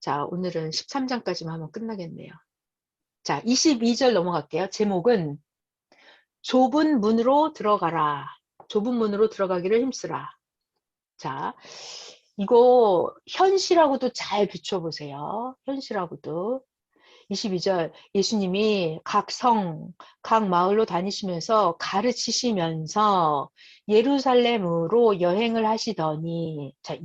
자, 오늘은 13장까지만 하면 끝나겠네요. 자, 22절 넘어갈게요. 제목은 좁은 문으로 들어가라. 좁은 문으로 들어가기를 힘쓰라. 자, 이거 현실하고도 잘 비춰보세요. 현실하고도. 22절 예수님이 각 성, 각 마을로 다니시면서 가르치시면서 예루살렘으로 여행을 하시더니, 자,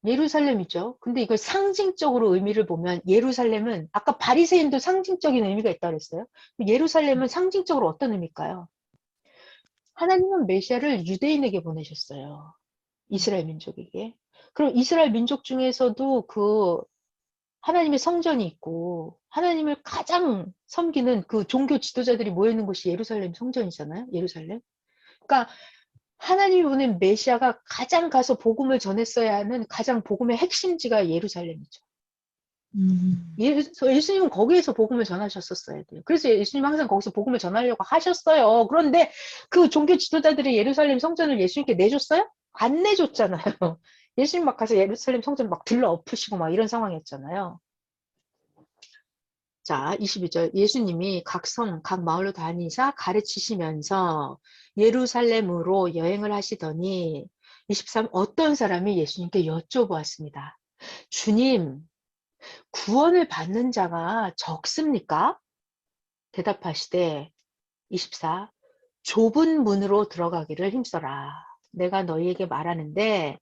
예루살렘이죠. 근데 이걸 상징적으로 의미를 보면 예루살렘은 아까 바리새인도 상징적인 의미가 있다고 그랬어요. 예루살렘은 상징적으로 어떤 의미일까요? 하나님은 메시아를 유대인에게 보내셨어요. 이스라엘 민족에게. 그럼 이스라엘 민족 중에서도 그 하나님의 성전이 있고 하나님을 가장 섬기는 그 종교 지도자들이 모여 있는 곳이 예루살렘 성전이잖아요. 예루살렘. 그러니까 하나님이 보낸 메시아가 가장 가서 복음을 전했어야 하는 가장 복음의 핵심지가 예루살렘이죠. 예수님은 거기에서 복음을 전하셨었어야 돼요. 그래서 예수님 항상 거기서 복음을 전하려고 하셨어요. 그런데 그 종교 지도자들이 예루살렘 성전을 예수님께 내줬어요? 안 내줬잖아요. 예수님 막 가서 예루살렘 성전 막 들러 엎으시고 막 이런 상황이었잖아요. 자, 22절 예수님이 각 성, 각 마을로 다니사 가르치시면서 예루살렘으로 여행을 하시더니 23 어떤 사람이 예수님께 여쭤보았습니다. 주님, 구원을 받는 자가 적습니까? 대답하시되 24 좁은 문으로 들어가기를 힘써라. 내가 너희에게 말하는데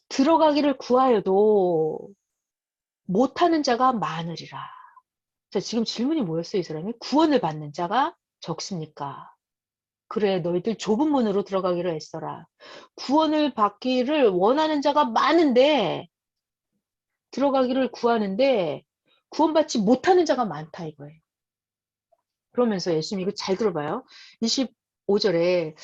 들어가기를 구하여도 못하는 자가 많으리라. 자, 지금 질문이 뭐였어요, 이 사람이? 구원을 받는 자가 적습니까? 그래, 너희들 좁은 문으로 들어가기를 애써라. 구원을 받기를 원하는 자가 많은데, 들어가기를 구하는데, 구원받지 못하는 자가 많다, 이거예요. 그러면서 예수님이 이거 잘 들어봐요. 25절에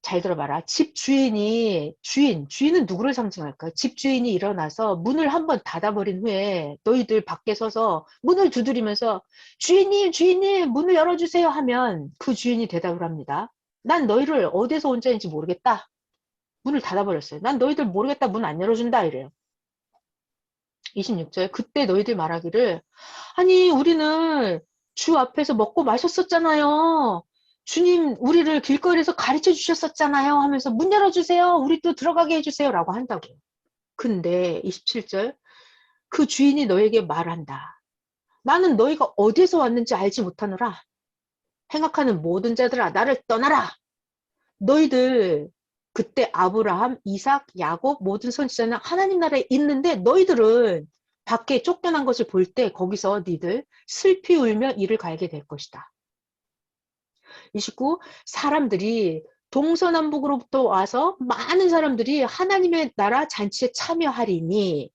잘 들어봐라. 집 주인이, 주인은 누구를 상징할까요? 집 주인이 일어나서 문을 한번 닫아버린 후에 너희들 밖에 서서 문을 두드리면서 주인님, 문을 열어주세요 하면 그 주인이 대답을 합니다. 난 너희를 어디서 온 자인지 모르겠다. 문을 닫아버렸어요. 난 너희들 모르겠다. 문 안 열어준다. 이래요. 26절 그때 너희들 말하기를 아니 우리는 주 앞에서 먹고 마셨었잖아요. 주님 우리를 길거리에서 가르쳐 주셨었잖아요 하면서 문 열어주세요. 우리 또 들어가게 해주세요 라고 한다고요. 근데 27절 그 주인이 너에게 말한다. 나는 너희가 어디서 왔는지 알지 못하노라. 행악하는 모든 자들아 나를 떠나라. 너희들 그때 아브라함, 이삭, 야곱 모든 선지자는 하나님 나라에 있는데 너희들은 밖에 쫓겨난 것을 볼 때 거기서 니들 슬피 울며 이를 갈게 될 것이다. 29. 사람들이 동서남북으로부터 와서 많은 사람들이 하나님의 나라 잔치에 참여하리니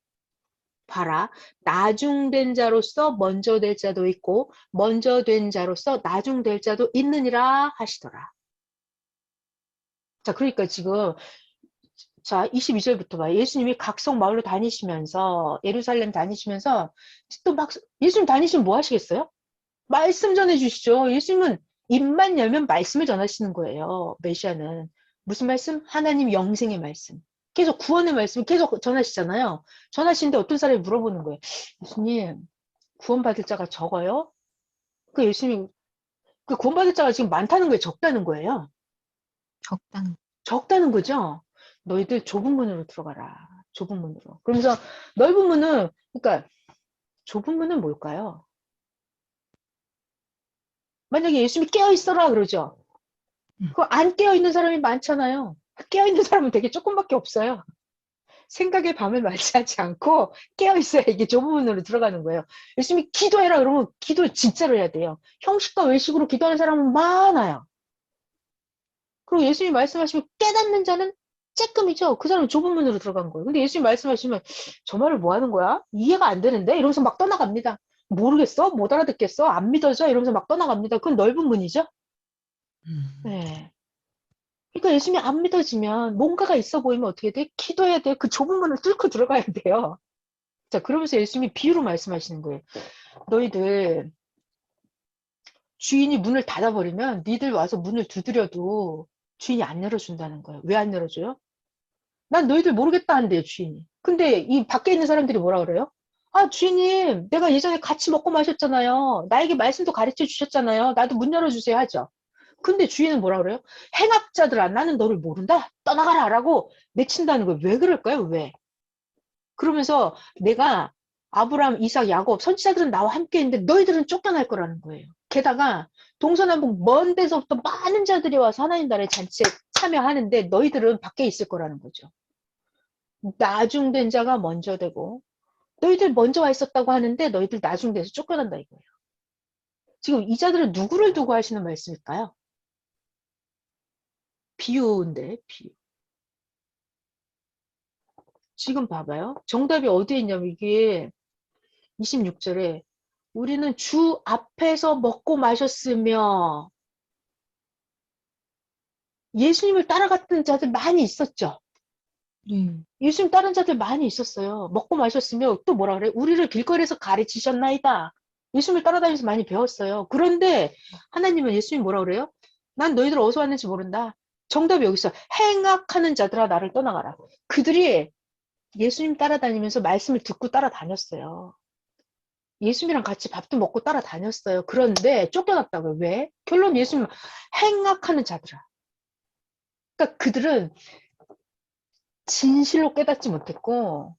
봐라. 나중된 자로서 먼저 될 자도 있고 먼저 된 자로서 나중될 자도 있느니라 하시더라. 자, 그러니까 지금 자, 22절부터 봐요. 예수님이 각성 마을로 다니시면서 예루살렘 다니시면서 또 막 예수님 다니시면 뭐 하시겠어요? 말씀 전해 주시죠. 예수님은 입만 열면 말씀을 전하시는 거예요. 메시아는. 무슨 말씀? 하나님 영생의 말씀. 계속 구원의 말씀을 계속 전하시잖아요. 전하시는데 어떤 사람이 물어보는 거예요. 예수님, 구원받을 자가 적어요? 그 예수님, 그 구원받을 자가 지금 많다는 거예요? 적다는 거예요? 적다는 거죠? 너희들 좁은 문으로 들어가라. 좁은 문으로. 그러면서 넓은 문은, 그러니까 좁은 문은 뭘까요? 만약에 예수님이 깨어있어라 그러죠? 그 안 깨어있는 사람이 많잖아요. 깨어있는 사람은 되게 조금밖에 없어요. 생각의 밤을 맞이하지 않고 깨어있어야 이게 좁은 문으로 들어가는 거예요. 예수님이 기도해라 그러면 기도 진짜로 해야 돼요. 형식과 외식으로 기도하는 사람은 많아요. 그리고 예수님이 말씀하시면 깨닫는 자는 쬐끔이죠. 그 사람은 좁은 문으로 들어간 거예요. 근데 예수님 말씀하시면 저 말을 뭐 하는 거야? 이해가 안 되는데? 이러면서 막 떠나갑니다. 모르겠어? 못 알아듣겠어? 안 믿어져? 이러면서 막 떠나갑니다. 그건 넓은 문이죠? 네. 그러니까 예수님이 안 믿어지면 뭔가가 있어 보이면 어떻게 돼? 기도해야 돼. 그 좁은 문을 뚫고 들어가야 돼요. 자, 그러면서 예수님이 비유로 말씀하시는 거예요. 너희들 주인이 문을 닫아버리면 니들 와서 문을 두드려도 주인이 안 열어준다는 거예요. 왜 안 열어줘요? 난 너희들 모르겠다 한대요, 주인이. 근데 이 밖에 있는 사람들이 뭐라 그래요? 아, 주인님, 내가 예전에 같이 먹고 마셨잖아요. 나에게 말씀도 가르쳐 주셨잖아요. 나도 문 열어주세요 하죠. 근데 주인은 뭐라 그래요? 행악자들아, 나는 너를 모른다? 떠나가라! 라고 내친다는 거예요. 왜 그럴까요? 왜? 그러면서 내가 아브라함, 이삭, 야곱, 선지자들은 나와 함께 있는데 너희들은 쫓겨날 거라는 거예요. 게다가 동서남북 먼 데서부터 많은 자들이 와서 하나님 나라의 잔치에 참여하는데 너희들은 밖에 있을 거라는 거죠. 나중된 자가 먼저 되고 너희들 먼저 와 있었다고 하는데 너희들 나중돼서 쫓겨난다 이거예요. 지금 이 자들은 누구를 두고 하시는 말씀일까요? 비유인데 비유. 지금 봐봐요. 정답이 어디에 있냐면 이게 26절에 우리는 주 앞에서 먹고 마셨으며 예수님을 따라갔던 자들 많이 있었죠. 예수님 따른 자들 많이 있었어요. 먹고 마셨으며 또 뭐라 그래? 우리를 길거리에서 가르치셨나이다. 예수님을 따라다니면서 많이 배웠어요. 그런데 하나님은 예수님 뭐라 그래요? 난 너희들 어디서 왔는지 모른다. 정답이 여기 있어. 행악하는 자들아 나를 떠나가라. 그들이 예수님 따라다니면서 말씀을 듣고 따라다녔어요. 예수님이랑 같이 밥도 먹고 따라다녔어요. 그런데 쫓겨났다고요. 왜? 결론 예수님 행악하는 자들아. 그러니까 그들은 진실로 깨닫지 못했고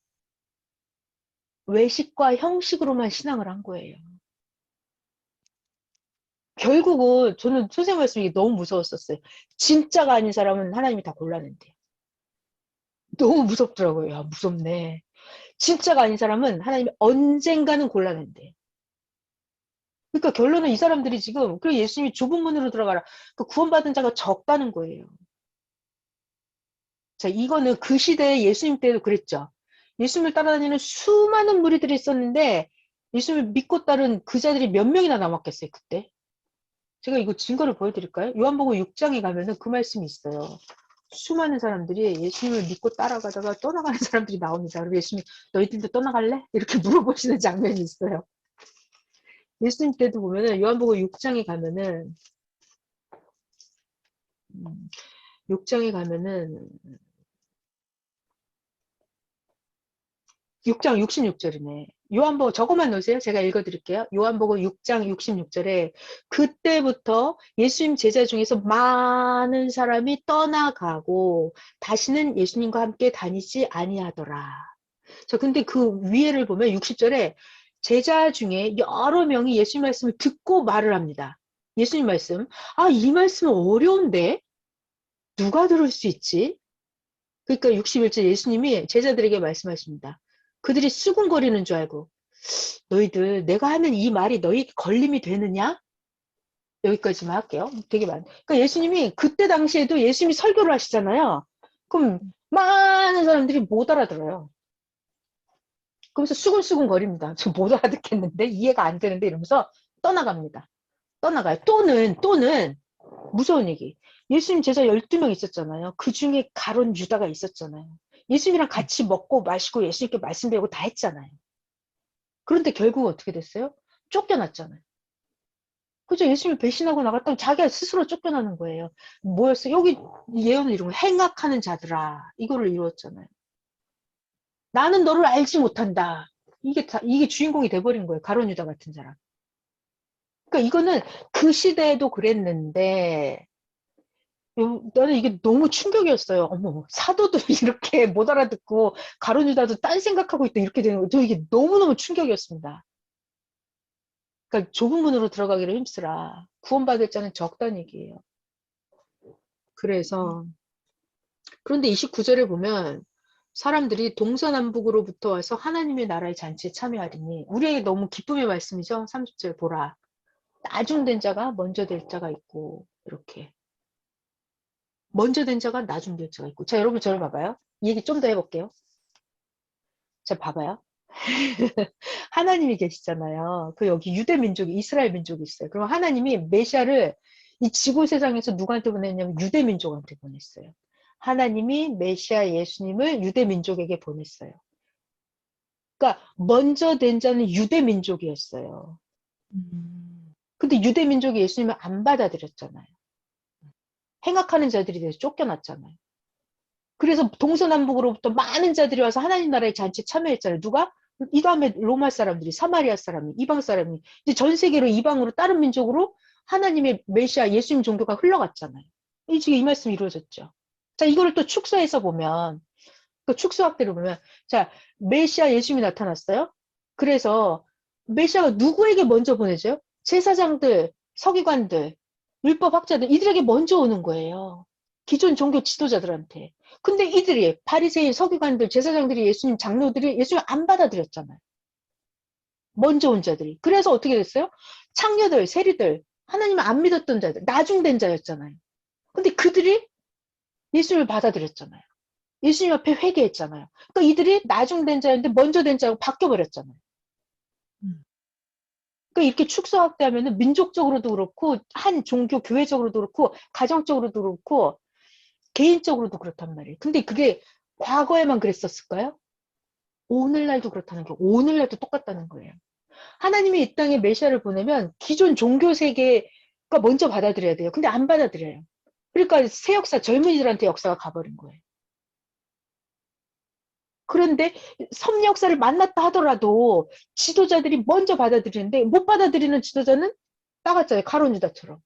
외식과 형식으로만 신앙을 한 거예요. 결국은 저는 선생님 말씀이 너무 무서웠었어요. 진짜가 아닌 사람은 하나님이 다 골라낸대요. 너무 무섭더라고요. 야, 무섭네. 진짜가 아닌 사람은 하나님이 언젠가는 골라낸대요. 그러니까 결론은 이 사람들이 지금 그 예수님이 좁은 문으로 들어가라. 그 구원받은 자가 적다는 거예요. 자, 이거는 그 시대에 예수님 때도 그랬죠. 예수님을 따라다니는 수많은 무리들이 있었는데 예수님을 믿고 따른 그 자들이 몇 명이나 남았겠어요, 그때? 제가 이거 증거를 보여드릴까요? 요한복음 6장에 가면은 그 말씀이 있어요. 수많은 사람들이 예수님을 믿고 따라가다가 떠나가는 사람들이 나옵니다. 그럼 예수님, 너희들도 떠나갈래? 이렇게 물어보시는 장면이 있어요. 예수님 때도 보면은 요한복음 6장에 가면은 6장에 가면은 6장 66절이네. 요한복음 저것만 놓으세요. 제가 읽어드릴게요. 요한복음 6장 66절에 그때부터 예수님 제자 중에서 많은 사람이 떠나가고 다시는 예수님과 함께 다니지 아니하더라. 자, 근데 그 위에를 보면 60절에 제자 중에 여러 명이 예수님 말씀을 듣고 말을 합니다. 예수님 말씀. 아, 이 말씀은 어려운데? 누가 들을 수 있지? 그러니까 61절 예수님이 제자들에게 말씀하십니다. 그들이 수군거리는 줄 알고 너희들 내가 하는 이 말이 너희 걸림이 되느냐? 여기까지만 할게요. 되게 많아. 그러니까 예수님이 그때 당시에도 예수님이 설교를 하시잖아요. 그럼 많은 사람들이 못 알아들어요. 그러면서 수근수근 거립니다. 저 못 알아듣겠는데 이해가 안 되는데 이러면서 떠나갑니다. 떠나가요. 또는 무서운 얘기. 예수님 제자 12명 있었잖아요. 그 중에 가론 유다가 있었잖아요. 예수님이랑 같이 먹고 마시고 예수님께 말씀 배우고 다 했잖아요. 그런데 결국 어떻게 됐어요? 쫓겨났잖아요. 그죠? 예수님을 배신하고 나갔다면 자기가 스스로 쫓겨나는 거예요. 뭐였어? 여기 예언을 이룬 거 행악하는 자들아. 이거를 이루었잖아요. 나는 너를 알지 못한다. 이게 주인공이 돼버린 거예요. 가론 유다 같은 사람. 그러니까 이거는 그 시대에도 그랬는데 나는 이게 너무 충격이었어요. 어머, 사도도 이렇게 못 알아듣고 가룟 유다도 딴 생각하고 있다 이렇게 되는 거. 저 이게 너무너무 충격이었습니다. 그러니까 좁은 문으로 들어가기를 힘쓰라. 구원받을 자는 적다는 얘기예요. 그래서 그런데 29절에 보면 사람들이 동서남북으로부터 와서 하나님의 나라의 잔치에 참여하리니 우리에게 너무 기쁨의 말씀이죠. 30절 보라. 나중된 자가 먼저 될 자가 있고 이렇게. 먼저 된 자가 나중 될 자가 있고. 자, 여러분 저를 봐봐요. 이 얘기 좀 더 해볼게요. 자, 봐봐요. 하나님이 계시잖아요. 그 여기 유대 민족이 이스라엘 민족이 있어요. 그럼 하나님이 메시아를 이 지구 세상에서 누구한테 보냈냐면 유대 민족한테 보냈어요. 하나님이 메시아 예수님을 유대 민족에게 보냈어요. 그러니까 먼저 된 자는 유대 민족이었어요. 근데 유대 민족이 예수님을 안 받아들였잖아요. 행악하는 자들이 돼서 쫓겨났잖아요. 그래서 동서남북으로부터 많은 자들이 와서 하나님 나라의 잔치에 참여했잖아요. 누가? 이 다음에 로마 사람들이, 사마리아 사람이, 이방 사람이, 이제 전 세계로 이방으로 다른 민족으로 하나님의 메시아 예수님 종교가 흘러갔잖아요. 이 지금 이 말씀이 이루어졌죠. 자, 이거를 또 축소해서 보면, 그 축소학대로 보면, 자, 메시아 예수님이 나타났어요. 그래서 메시아가 누구에게 먼저 보내줘요? 제사장들, 서기관들, 율법학자들, 이들에게 먼저 오는 거예요. 기존 종교 지도자들한테. 근데 이들이 바리새인, 서기관들, 제사장들이 예수님, 장로들이 예수님 안 받아들였잖아요. 먼저 온 자들이. 그래서 어떻게 됐어요? 창녀들, 세리들, 하나님을 안 믿었던 자들, 나중된 자였잖아요. 근데 그들이 예수님을 받아들였잖아요. 예수님 앞에 회개했잖아요. 그러니까 이들이 나중된 자였는데 먼저 된 자로 바뀌어버렸잖아요. 그러니까 이렇게 축소학대하면은 민족적으로도 그렇고 한 종교 교회적으로도 그렇고 가정적으로도 그렇고 개인적으로도 그렇단 말이에요. 근데 그게 과거에만 그랬었을까요? 오늘날도 그렇다는 게 오늘날도 똑같다는 거예요. 하나님이 이 땅에 메시아를 보내면 기존 종교 세계가 먼저 받아들여야 돼요. 근데 안 받아들여요. 그러니까 새 역사, 젊은이들한테 역사가 가버린 거예요. 그런데 섭리 역사를 만났다 하더라도 지도자들이 먼저 받아들이는데 못 받아들이는 지도자는 따갔잖아요. 가룟 유다처럼.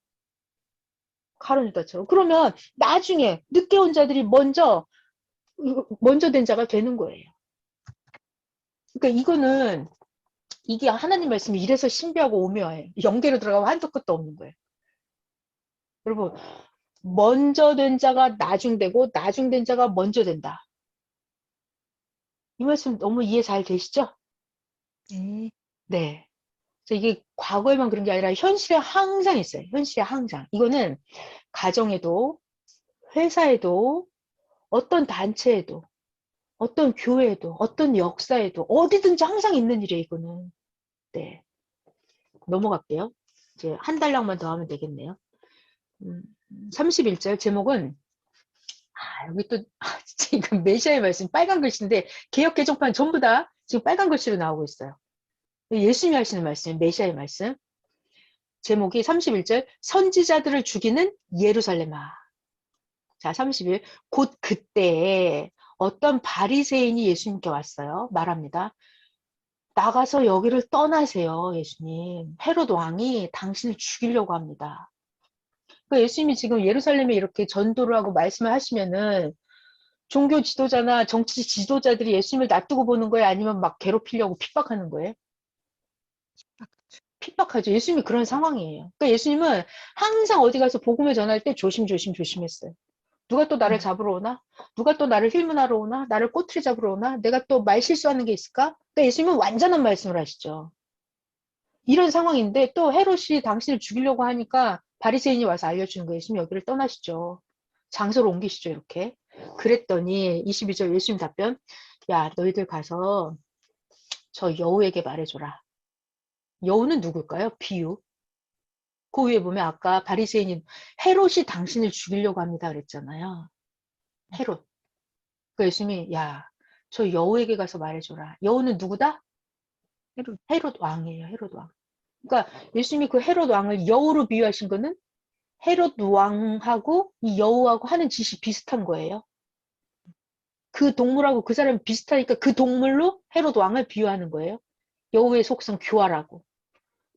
가룟 유다처럼. 그러면 나중에 늦게 온 자들이 먼저 된 자가 되는 거예요. 그러니까 이거는 이게 하나님 말씀이 이래서 신비하고 오묘해요. 연계로 들어가면 한도 끝도 없는 거예요. 여러분, 먼저 된 자가 나중되고 나중된 자가 먼저 된다. 이 말씀 너무 이해 잘 되시죠? 네. 네. 그래서 이게 과거에만 그런 게 아니라 현실에 항상 있어요. 현실에 항상. 이거는 가정에도, 회사에도, 어떤 단체에도, 어떤 교회에도, 어떤 역사에도, 어디든지 항상 있는 일이에요, 이거는. 네. 넘어갈게요. 이제 한 달락만 더 하면 되겠네요. 31절 제목은, 여기 또, 진짜 이건 메시아의 말씀, 빨간 글씨인데, 개역 개정판 전부 다 지금 빨간 글씨로 나오고 있어요. 예수님이 하시는 말씀, 메시아의 말씀. 제목이 31절, 선지자들을 죽이는 예루살렘아. 자, 31. 곧 그때에 어떤 바리새인이 예수님께 왔어요. 말합니다. 나가서 여기를 떠나세요, 예수님. 헤롯 왕이 당신을 죽이려고 합니다. 그러니까 예수님이 지금 예루살렘에 이렇게 전도를 하고 말씀을 하시면은 종교 지도자나 정치 지도자들이 예수님을 놔두고 보는 거예요? 아니면 막 괴롭히려고 핍박하는 거예요? 핍박하죠. 예수님이 그런 상황이에요. 그러니까 예수님은 항상 어디 가서 복음을 전할 때 조심했어요. 누가 또 나를 잡으러 오나? 누가 또 나를 힐문하러 오나? 나를 꼬투리 잡으러 오나? 내가 또 말 실수하는 게 있을까? 그러니까 예수님은 완전한 말씀을 하시죠. 이런 상황인데 또 헤롯이 당신을 죽이려고 하니까 바리새인이 와서 알려주는 거예요. 예수님 여기를 떠나시죠. 장소를 옮기시죠. 이렇게. 그랬더니 22절 예수님 답변. 야, 너희들 가서 저 여우에게 말해줘라. 여우는 누굴까요? 비유. 그 위에 보면 아까 바리새인이 헤롯이 당신을 죽이려고 합니다. 그랬잖아요. 헤롯. 그 예수님이 야, 저 여우에게 가서 말해줘라. 여우는 누구다? 헤롯 왕이에요. 헤롯 왕. 그러니까 예수님이 그 헤롯 왕을 여우로 비유하신 거는 헤롯 왕하고 이 여우하고 하는 짓이 비슷한 거예요. 그 동물하고 그 사람이 비슷하니까 그 동물로 헤롯 왕을 비유하는 거예요. 여우의 속성 교활하고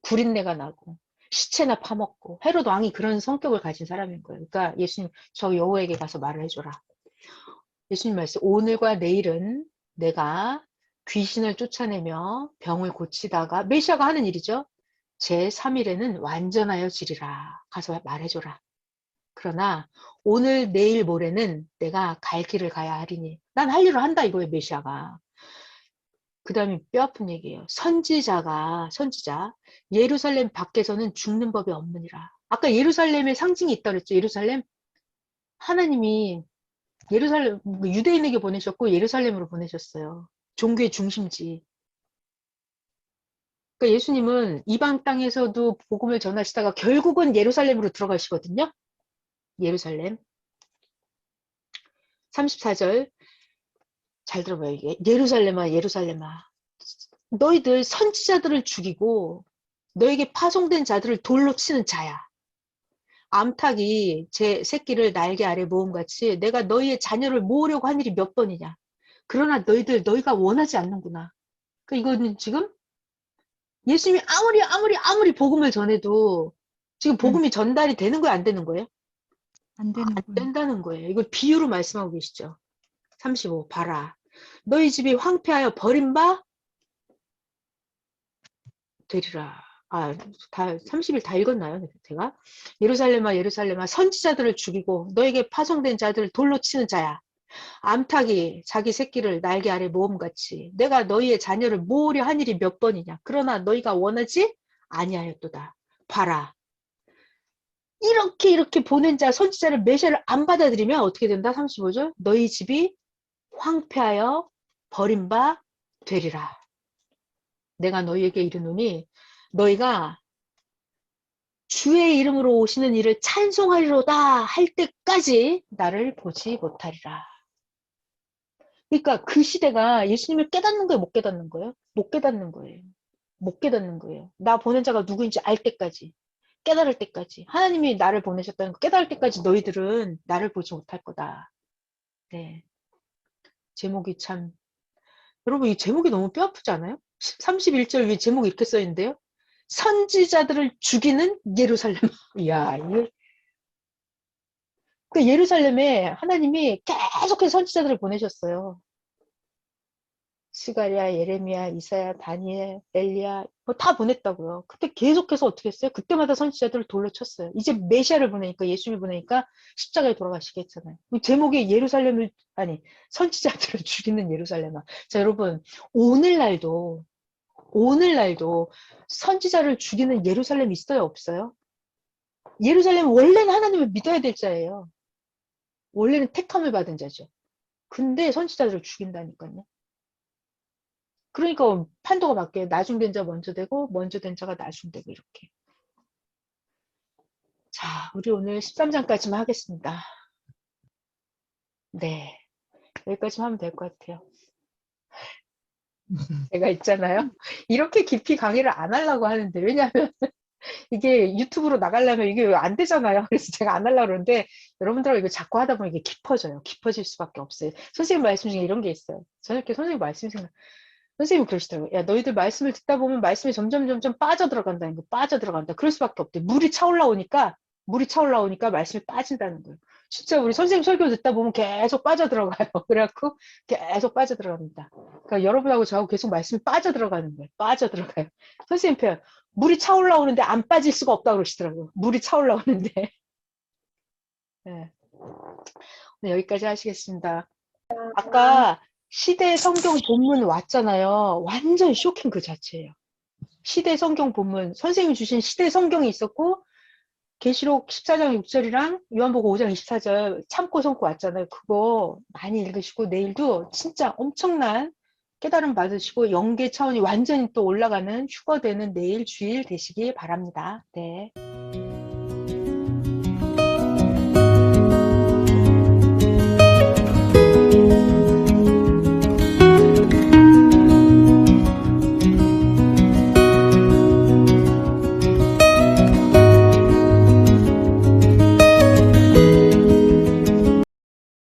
구린내가 나고 시체나 파먹고 헤롯 왕이 그런 성격을 가진 사람인 거예요. 그러니까 예수님 저 여우에게 가서 말을 해줘라. 예수님 말씀 오늘과 내일은 내가 귀신을 쫓아내며 병을 고치다가 메시아가 하는 일이죠. 제3일에는 완전하여 지리라. 가서 말해줘라. 그러나 오늘 내일 모레는 내가 갈 길을 가야 하리니 난 할 일을 한다 이거예요. 메시아가. 그 다음에 뼈아픈 얘기예요. 선지자 예루살렘 밖에서는 죽는 법이 없느니라. 아까 예루살렘의 상징이 있다고 그랬죠. 예루살렘 하나님이 예루살렘 유대인에게 보내셨고 예루살렘으로 보내셨어요. 종교의 중심지. 그러니까 예수님은 이방 땅에서도 복음을 전하시다가 결국은 예루살렘으로 들어가시거든요. 예루살렘. 34절 잘 들어봐요. 이게 예루살렘아 예루살렘아 너희들 선지자들을 죽이고 너에게 파송된 자들을 돌로 치는 자야. 암탉이 제 새끼를 날개 아래 모음같이 내가 너희의 자녀를 모으려고 한 일이 몇 번이냐. 그러나 너희가 원하지 않는구나. 그러니까 이거는 지금 예수님이 아무리 복음을 전해도 지금 복음이 전달이 되는 거예요, 안 되는 거예요? 안 되는 안 거예요. 된다는 거예요. 이걸 비유로 말씀하고 계시죠. 35 봐라. 너희 집이 황폐하여 버림바 되리라. 아, 다 30일 다 읽었나요? 제가? 예루살렘아 예루살렘아 선지자들을 죽이고 너에게 파송된 자들을 돌로 치는 자야. 암탉이 자기 새끼를 날개 아래 모음같이 내가 너희의 자녀를 모으려 한 일이 몇 번이냐. 그러나 너희가 원하지 아니하였도다. 봐라. 이렇게 보낸 자 선지자를 메시아를 안 받아들이면 어떻게 된다? 35절 너희 집이 황폐하여 버림바 되리라. 내가 너희에게 이르노니 너희가 주의 이름으로 오시는 이를 찬송하리로다 할 때까지 나를 보지 못하리라. 그러니까 그 시대가 예수님을 깨닫는 거예요? 못 깨닫는 거예요? 못 깨닫는 거예요. 못 깨닫는 거예요. 나 보낸 자가 누구인지 알 때까지. 깨달을 때까지. 하나님이 나를 보내셨다는 거 깨달을 때까지 너희들은 나를 보지 못할 거다. 네. 제목이 참. 여러분, 이 제목이 너무 뼈 아프지 않아요? 31절 위에 제목이 이렇게 써 있는데요. 선지자들을 죽이는 예루살렘. 이야, 그 예루살렘에 하나님이 계속해서 선지자들을 보내셨어요. 스가랴, 예레미야, 이사야, 다니엘, 엘리야 뭐 다 보냈다고요. 그때 계속해서 어떻게 했어요? 그때마다 선지자들을 돌로 쳤어요. 이제 메시아를 보내니까 예수님을 보내니까 십자가에 돌아가시게 했잖아요. 제목이 예루살렘을 아니 선지자들을 죽이는 예루살렘아. 자 여러분 오늘날도 선지자를 죽이는 예루살렘이 있어요 없어요? 예루살렘은 원래는 하나님을 믿어야 될 자예요. 원래는 택함을 받은 자죠. 근데 선지자들을 죽인다니까요. 그러니까 판도가 바뀌어요. 나중된 자 먼저 되고 먼저 된 자가 나중되고 이렇게. 자, 우리 오늘 13장까지만 하겠습니다. 네, 여기까지만 하면 될 것 같아요. 제가 있잖아요. 이렇게 깊이 강의를 안 하려고 하는데 왜냐하면 이게 유튜브로 나가려면 이게 안 되잖아요. 그래서 제가 안 하려고 그러는데 여러분들하고 이거 자꾸 하다 보면 이게 깊어져요. 깊어질 수밖에 없어요. 선생님 말씀 중에 이런 게 있어요. 저는 이렇게 선생님 말씀이 선생님이 그러시더라고요. 야, 너희들 말씀을 듣다 보면 말씀이 점점 빠져들어간다는 거, 빠져들어간다. 그럴 수밖에 없대. 물이 차올라오니까 말씀이 빠진다는 거예요. 진짜 우리 선생님 설교 듣다 보면 계속 빠져들어가요. 그래갖고 계속 빠져들어갑니다. 그러니까 여러분하고 저하고 계속 말씀이 빠져들어가는 거예요. 빠져들어가요. 선생님 표현. 물이 차올라오는데 안 빠질 수가 없다고 그러시더라고요. 물이 차올라오는데. 네. 네, 여기까지 하시겠습니다. 아까 시대 성경 본문 왔잖아요. 완전 쇼킹 그 자체예요. 시대 성경 본문 선생님이 주신 시대 성경이 있었고 계시록 14장 6절이랑 요한복음 5장 24절 참고 성고 왔잖아요. 그거 많이 읽으시고 내일도 진짜 엄청난 깨달음 받으시고 영계 차원이 완전히 또 올라가는 휴거되는 내일 주일 되시기 바랍니다. 네.